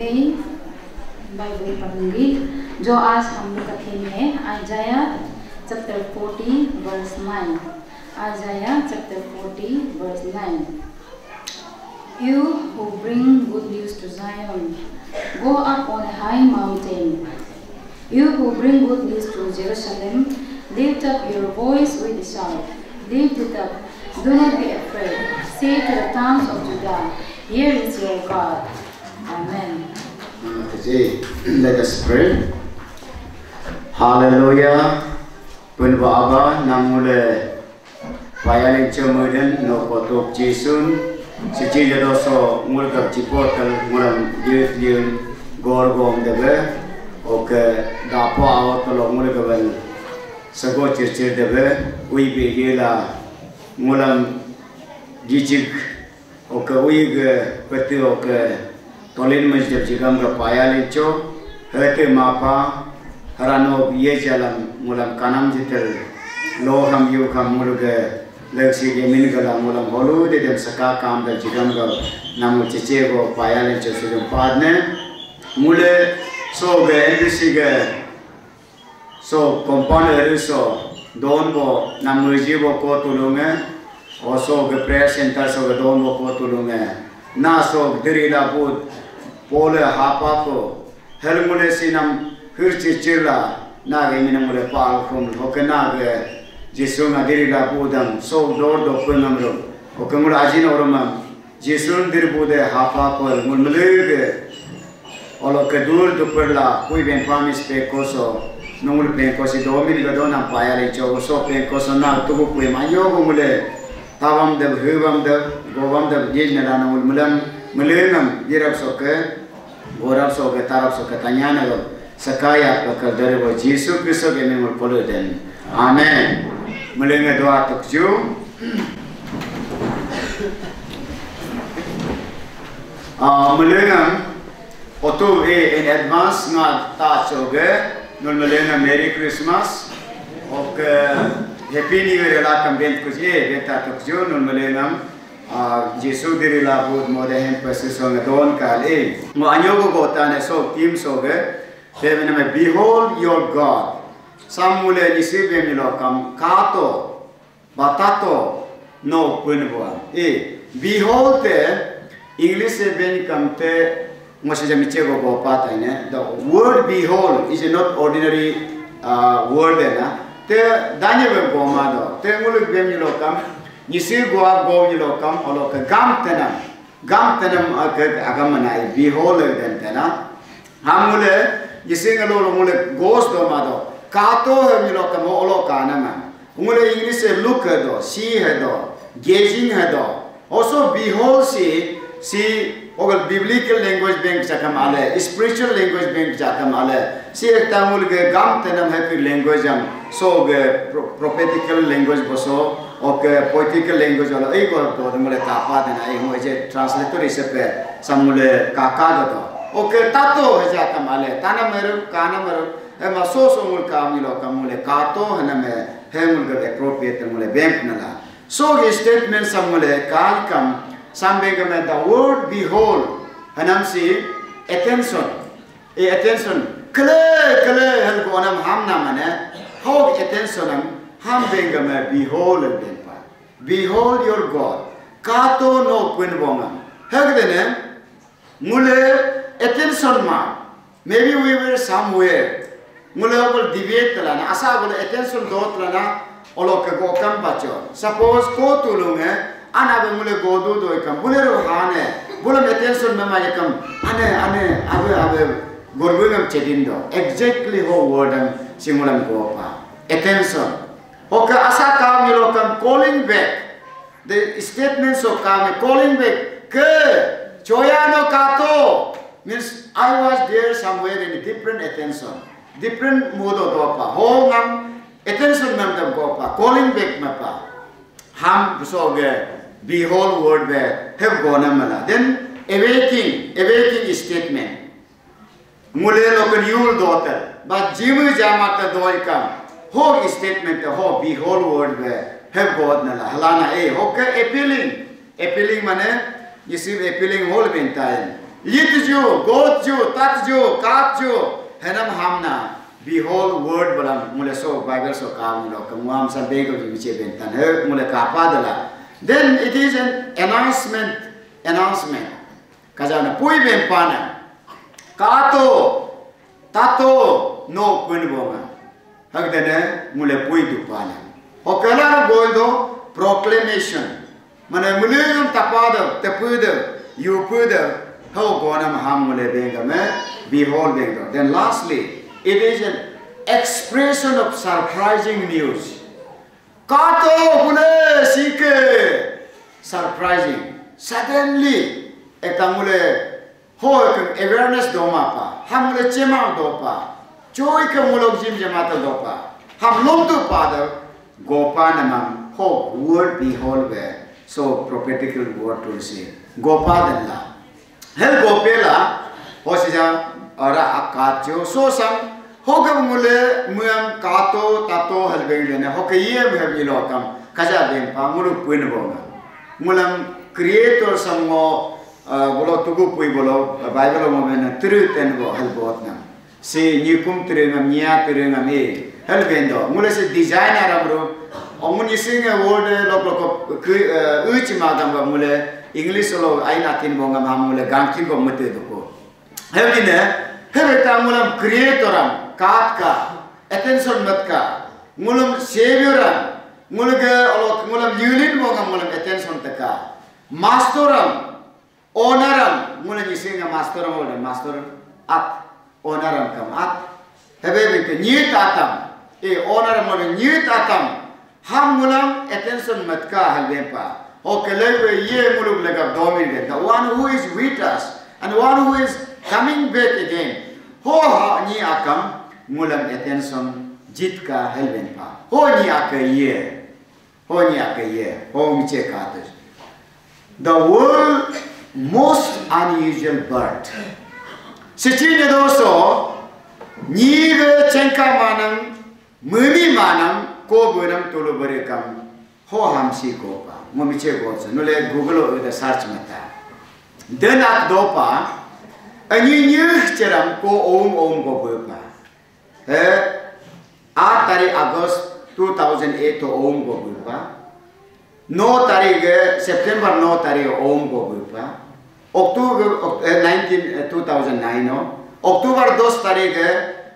Bible पढ़ूंगी जो आज हम लोग का थीम है Isaiah chapter 40 verse 9। Isaiah chapter 40 verse 9। You who bring good news to Zion, go up on a high mountain. You who bring good news to Jerusalem, lift up your voice with a shout. Lift it up, do not be afraid. Say to the towns of Judah, here is your God. Amen. Let us pray. Hallelujah. Punwaba namule bayalin chumuden no kotok jisun siji jodoso mulgap jipotal mulam yun gorgom debe oke dapo awatolo mulgaban sago chirchir debe uibe yela mulam jijik oke uig peti oke Tolin masjid jigam ga paya lecho hete mapa harano ye jalan mulam kanam jitel loham yukam mulge leksi gemin gala mulam holu de dem saka kam da jigam ga namu chiche go paya lecho sugam padne mule so ge NBC ge so compound so don bo namu jibo ko tulunge oso ge prayer center so ge don bo ko tulunge na so dirila bud Pole hapa ko helmule sinam hirchi chila nage minamule pal from hokenage jisun adiri la budam so dor do punamro hokemul ajin orama jisun dir bude hapa ko mulmulege olo kedur do perla kui ben pamis pe koso nomul pe kosi do min gadona paya le cho so pe koso na tubu kui mayo mule tavam de huvam de govam de jin na nomul mulam Melengam dirab soke, gorab soke, tarab soke, tanya nago sakaya bakal dari wa Yesus Kristus yang memulpolu den. Amen. Melengah doa tukju. Melengam otu in advance ngat ta soge, nol melengam Merry Christmas. Ok Happy New Year la kambent kuji, beta tukju nol melengam. Jesu diri labud modern persisong don kali mo anyogo gotane so team so ge seven me behold your God samule nisibe milokam kato batato no punwa behold the English ben kamte mose jamiche go go pata ne the word behold is not ordinary word na te danye go ma do te muluk ben milokam Nisi goa go yilo kam olo ka gam tenam agam manai behold den tena hamule nisi ngalo mule ghost do mado kato yilo kam olo kana man mule English look do see do gazing do also behold see ogal biblical language bank jakamale spiritual language bank jakamale see tamul ge gam tenam happy language am so ge prophetical language boso Okay, poetical language wala ei ko to mule tapa dena ei ho je translator isepe samule kaka do okay tato heja kamale tana meru kana meru ema so mul kamilo kamule kato haname hemul ge appropriate mule bank nala so his statement samule kal kam sambega me the word behold hanam si attention kle hel ko nam hamna mane how attention ham benga me behold your God kato no punbonga hagdene mule attention ma maybe we were somewhere mule ogol debate lana asa gol attention dot lana olo ke go kam bacho suppose ko tulunge ana be mule godu do kam mule ro hane mule attention me ma kam ane abe gorbugam chedindo exactly how word am simulam go pa attention Okay, asa kam yilokam calling back. The statements of kam calling back. Ke choyano kato means I was there somewhere in a different attention, different mood of dopa. Ho ngam attention nam dam gopa. Calling back mapa. Ham so ge behold word be have gona mala. Then awaking statement. Mule lokan yul daughter, but jimu jamata doi kam. Ho statement ho behold word be have God nala halana okay appealing mane you see appealing whole time Litju, Godju, Tatju, Katju, Henam Hamna, behold word balam muleso Bible so kamilo kamuam sabego jiche bentan he mule kapadala. Then it is an announcement. Kajana pui bempana. Kato, tato no punbonga. Hagdene mule pui dupana. Okala goldo proclamation. Mana mulum tapada, tapuda, you puda. How gonam hamule bengame, behold bengo. Then lastly, it is an expression of surprising news. Kato mule sike, surprising. Suddenly, ekamule ho awareness doma pa, hamule chema dopa, joy kamulok jim jamata dopa, ham lomtu pada, gopa namam ho word behold be. So prophetical word to say, gopa dalla. Hel gopela hosija ora akacho so sam hogam mule muam kato tato helbengene hokaye mhabilo kaja bempa mulu puinbonga mulam creator samgo bolo tugu pui bolo bible mo mena truth and go helbotna se nikum trengam nya trengam e helbendo mule se designer amro omuni singa word lok uchimagam mule English lo aina tin bonga mamule gangkin ko mate doko. Hevine heveta mulam creatoram katka attention matka mulam savioram mulam yulin bonga mulam attention taka masteram owneram mulam isinga masteram ode master at owneram kam at hevete nyit atam e owneram mulam nyit atam ham mulam attention matka halbempa. Okay, the one who is with us and one who is coming back again. Ho ni akam mulam attention jitka helvenpa. Ho ni akaye. Ho ni akaye. Ho miche katas. The world most unusual bird. Sichine doso nive chenka manam mumi manam ko bunam tulu berekam ho hamsi kopa. Momiche goes, no let Google with a search meta. Then at Dopa, a new cheram go go bupa. Atari August 2008 to go bupa. No tari September no tari go bupa. October 2009 no. October 2 tari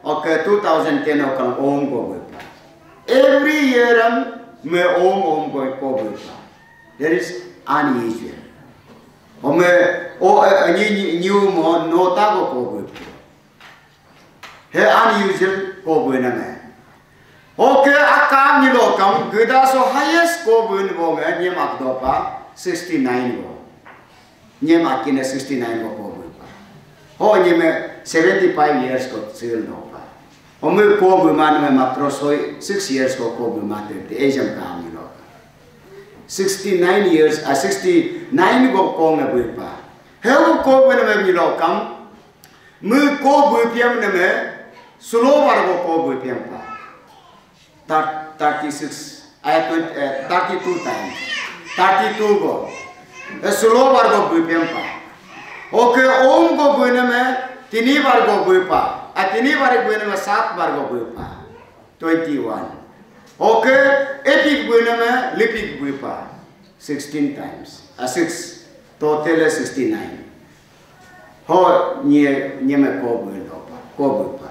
2010 go bupa. Every year me go bupa. That is unusual. New mo no tago ko he unusual ko buena. Okay, akam ni lokam gida so highest ko bun bonga nyem akdopa 69 go. Nyem akina 69 go ko bupa. Ho nyem 75 years ko sil no pa. Ome ko bu man me matro so 6 years ko bu mate te ejam kam ni 69 years, 69 go kong na buipa. Heu ko bena me bilo kam, mu ko buipiam na me, sulo war go buipiam pa. 36, I 32 times, 32 go. Sulo war go buipiam pa. Okay, go buina me, tini war go buipa. Tini war buina me 7 war go buipa. 21. Okay, epic buina me, lipik buipa 16 times. 6 total 69. Ho nye me ko buipa.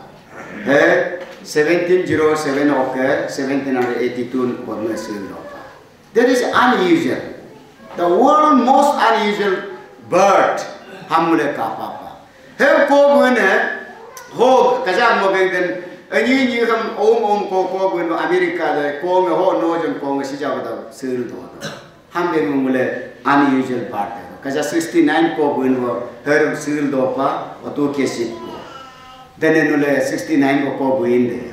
He 1707 okay, 1782 ko me sildopa. That is unusual. The world most unusual bird hamule kapapa. He ko buina ho kaja mo bengden ani kam ko buina America de ko me ho no jon ko si jabada sildo. Hambe mule unusual bird. Kaja 69 ko buina her sildopa oto kesit. Then enule 69 ko buinde.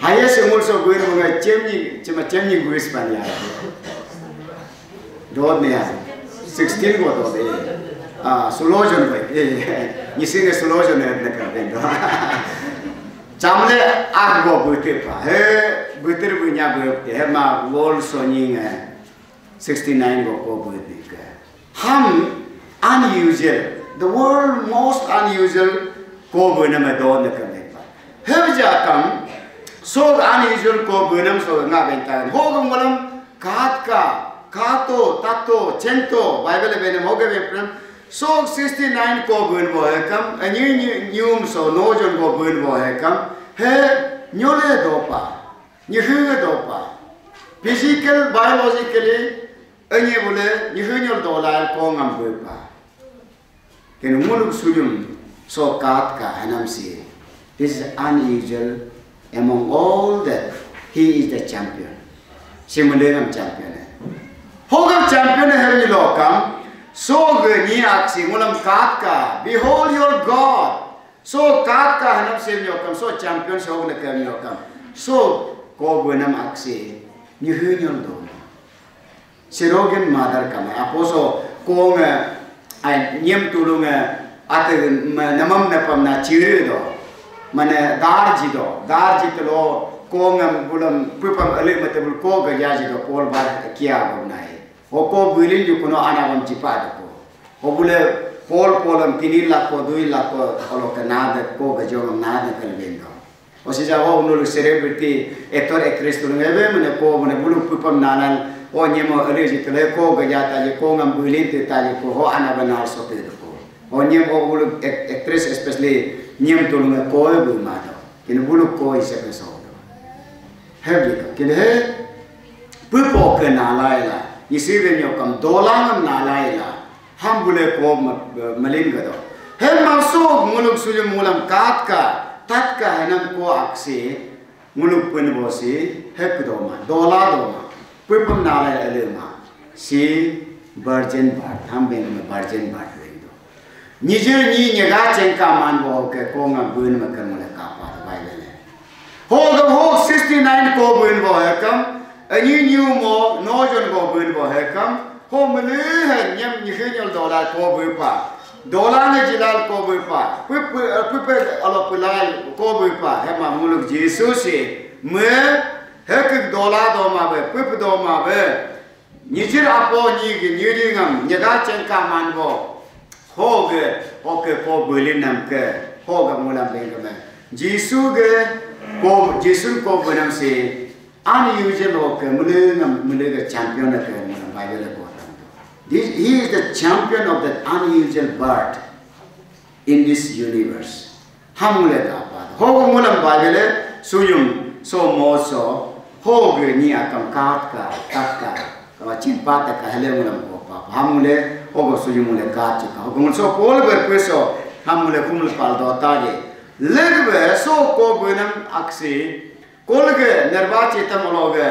Highest also going to chemni guis panya. Dod ne 16 go dod solution by missing a solution at the carpenter. Chamle go butepa. He buter bunya bute. Hema wall soning 69 go butika. Ham unusual, the world most unusual ko bunam adon na kami pa. Hebja kam so unusual ko bunam so nga bentan. Hogam walam kato, tato, cento, Bible benem hoga bepram. So 69 ko bun bo hekam, nyum so nojon ko bun bo hekam. He nyole dopa, nyuhe dopa. Physical, biologically, anye bole nyuhe dolar ko ngam bepa. Kenu muluk sujum so kat ka hanam si. This is unusual among all that. He is the champion. Simulangam champion. Hogam champion hai lokam. So gani aksi mulam kat ka. Behold your God. So kat ka hanam si lokam. So champion so lekam lokam. So ko bunam aksi nyuhyol do. Sirogen mother kama. Aposo ko nga ay nyem tulung at namam napam na chiri do. Mana darji lo ko ngam bulam pupam ali matabul ko gajaji do pol bar kia bonai o ko bulin yu kuno anabam cipad ko o bule polam 3 lakh ko 2 lakh ko olo kanada ko gajom nada kalbendo o si jawo no celebrity actor actress to ngebe mane ko mane bulu pupam nanan o nyemo ali jitle ko gajata je ko ngam bulin te tali ko ho anabanal so te ko o nyemo bulu actress especially nyem tulung ko bu mado kin bulu ko isep so Hebika, kini he pupo ke nalaila, isiben yokam dolangam nalaila, hambule ko malinga do. He masuk muluk sujum mulam tatka henam ko aksi muluk penbosi he kudoma, dola doma, pupam nalaila elema, si virgin birth, hambeng virgin birth lendo. Nijir ni nyega cengka man bo ke ko ngam bun makan mulai kapal baile. Hog 69 ko bun bo hekam, new mo nojon ko bun bo hekam, ho mele he nyam nyel dollar ko bu pa. Dollar ne jilal ko bu pa. Pupe alo pulal ko bu pa. He ma muluk Jesus se me hek dollar do ma be, pupe do ma be. Nijir apo ni gi nyingam nyaga cengka man bo. Hog ko bulin nam ke. Hog mulam bengame. Jesus ge ko Jesus ko banam se unusual ke mulega champion ke mulam Bible ko he is the champion of that unusual birth in this universe hamulega pa ho mulam Bible suyum so moso ho ge ni akam katka ka chimpa ka hele mulam ko pa hamule ho suyum mule ka ho so pol ber peso hamule kumul pal do ta ge legbe so ko bunam aksi kolge nerbachi tamologe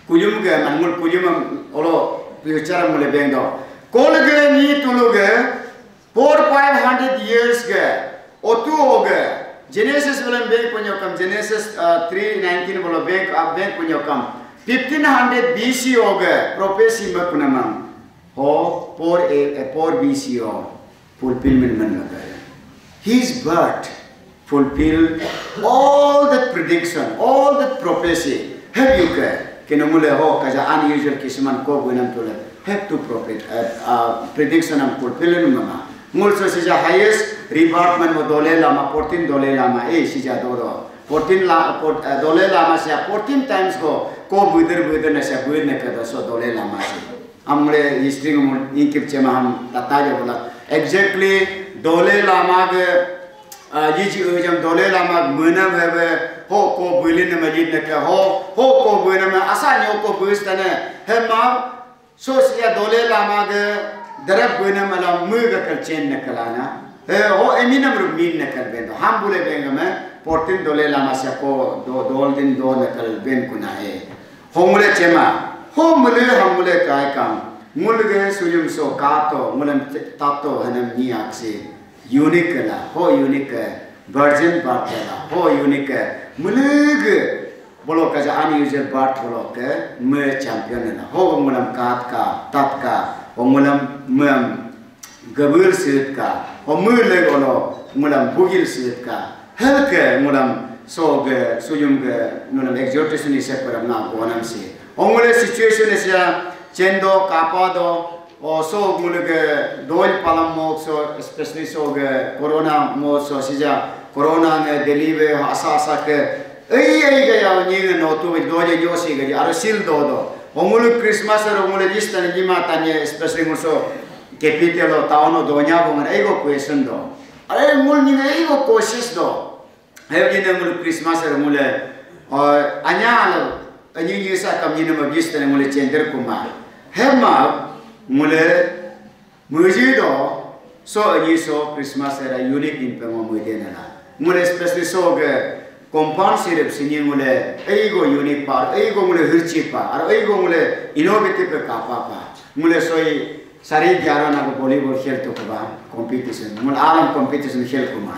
kujum ge manmul kujum olo future mule bendo kolge ni tuluge 400-500 years ge otu oge Genesis bulan bank punyokam Genesis 3:19 bulan bank punyokam 1500 BC oge prophecy makunamam ho 4 BC o fulfillment man lagaya his birth fulfill all that prediction, all that prophecy. Have you got? Kenamule ho kaja unusual kisman ko bunam tule. Have to prediction am fulfill mama. Mulso sija highest rebirthment mo dole lama 14 dole lama sija doro 14 dole lama sija 14 times ko buider na sija buid ne kada so dole lama si. Amre history mo inkip chema ham tataja bola exactly dole lama ge Jiji ujam dole lama menam hebe ho ko bulin majid neka ho ko bunam asanya ko bustane hema so sia dole lama ge darab bunam ala muga kalchen nekalana he ho eminam rumin nekal bendo hambule bengame 14 dole lama sia ko dol din do nekal ben kuna he homule chema homule hamule kai kam mulge sujum so kato mulam tato hanam ni aksi unique la ho unique virgin birth la ho unique mulig bolo kaja unusual birth bolo ke me champion la ho mulam tatka ho mulam gabur sit ka ho mulig bolo mulam bugil sit ka helke mulam so ge suyum ge mulam exhortation is param na bonam si ho mule situation is ya chendo kapado so mule ke doi palam mo so especially so ke corona mo so sija corona ne delive asa ke ai ga ya ni no to doi yo si ga aro sil do mule Christmas ro mule lista ni ma tanya especially mo so capital town do nya bo ai go question do are mul ni ai go कोशिश do hai ni mule Christmas ro mule anya lo ani sa kam ni ma lista ni mule gender kuma hema mule muji do so ani so Christmas era unique in pemo mude na mule especially so ge compound syrup sini mule ai go unique par ai go mule hirchi pa ar ai go mule innovative ka pa mule soi sari gyaro na go volleyball khel to ka competition mule alam competition khel ko ma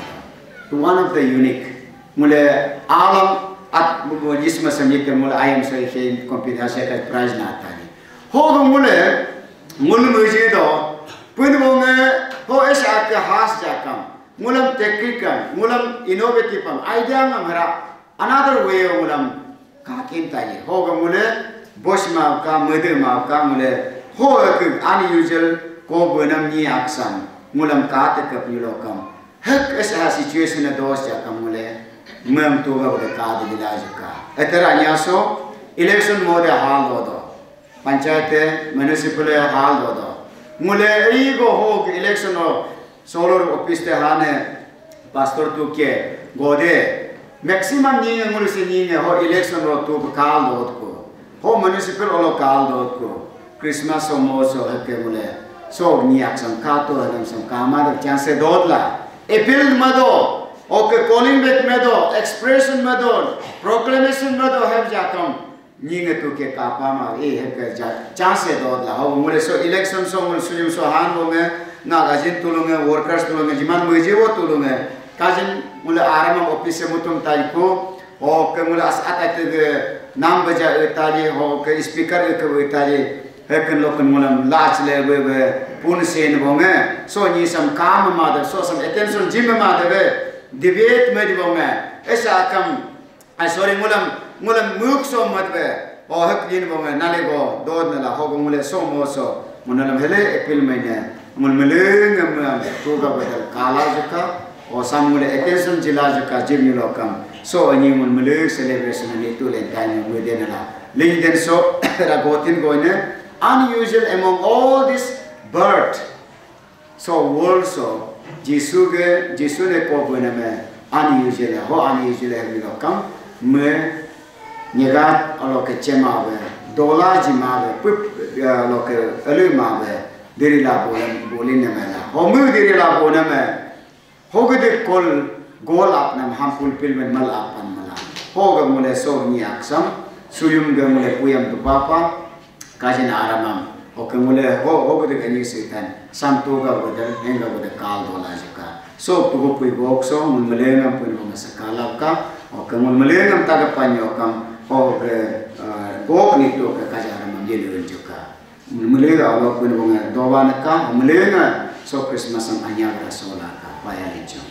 to one of the unique mule alam at mo jisma samye ke mule I am so he competition ka prize na ta ni ho go mule mul muji do pun bonge ho esa ke has jakam mulam technical mulam innovative idea ngamara another way mulam kakin tani ho ga mule boss ma ka mede ma ka mule ho ke unusual ko bonam ni aksam mulam ka te ka pilokam hek esa situation dos jakam mule mem to ga ka de dilajka etera nyaso election mode hal do panchayat municipal hall do mule ego ho election solar office te hane pastor tu ke gode maximum ni mule se ni ho election ro tu kal do ko ho municipal olo kal do ko Christmas o mo so ke mule so ni aksam ka to adam sam kama da chance dodla appeal mado okay calling back mado expression mado proclamation mado have jakam ninge tu ke kapa ma ke chance do la ho mule so election so mule so han bo me na gajin tulunge workers tulunge jiman mujewo tulunge kajin mule arama office mutum tai ko ho ke mule as atate de nam baja etali ho ke speaker ke etali heken lokon mule lach le be pun sen bo me so ni sam kam ma de so sam attention jim ma de debate me de bo me esa kam sorry mulam muk so matbe o hak din bo nale go dod na la ho go mule so mo so munalam hele appeal me ne mul meleng am to ga badal kala jaka o sam mule attention jila jaka jim ni lokam so ani mul meleng celebration ni to le time we de na ling den so ra gotin go ne unusual among all this birth so world so jisu ne ko bo na me unusual ho unusual he lokam me nyegat aloke chema be dola jima be pup aloke alu ma be dirila bolin ne mela homu dirila bona me hogde kol gol apna ham fulfill men mal apan mala hoga mule so ni aksam suyum ga mule puyam tu papa kajin aramam oke mule hogde gani sitan samtu ga bodal henga bodal kal dola jika so tugo pui bokso mun melengam pun mo sakala ka oke mun melengam taga panyo kam oke gok ni to ka kajara mam jelu juga melenga Allah pun mo doba ka melenga so Christmas ang anya ra sola ka paya lejo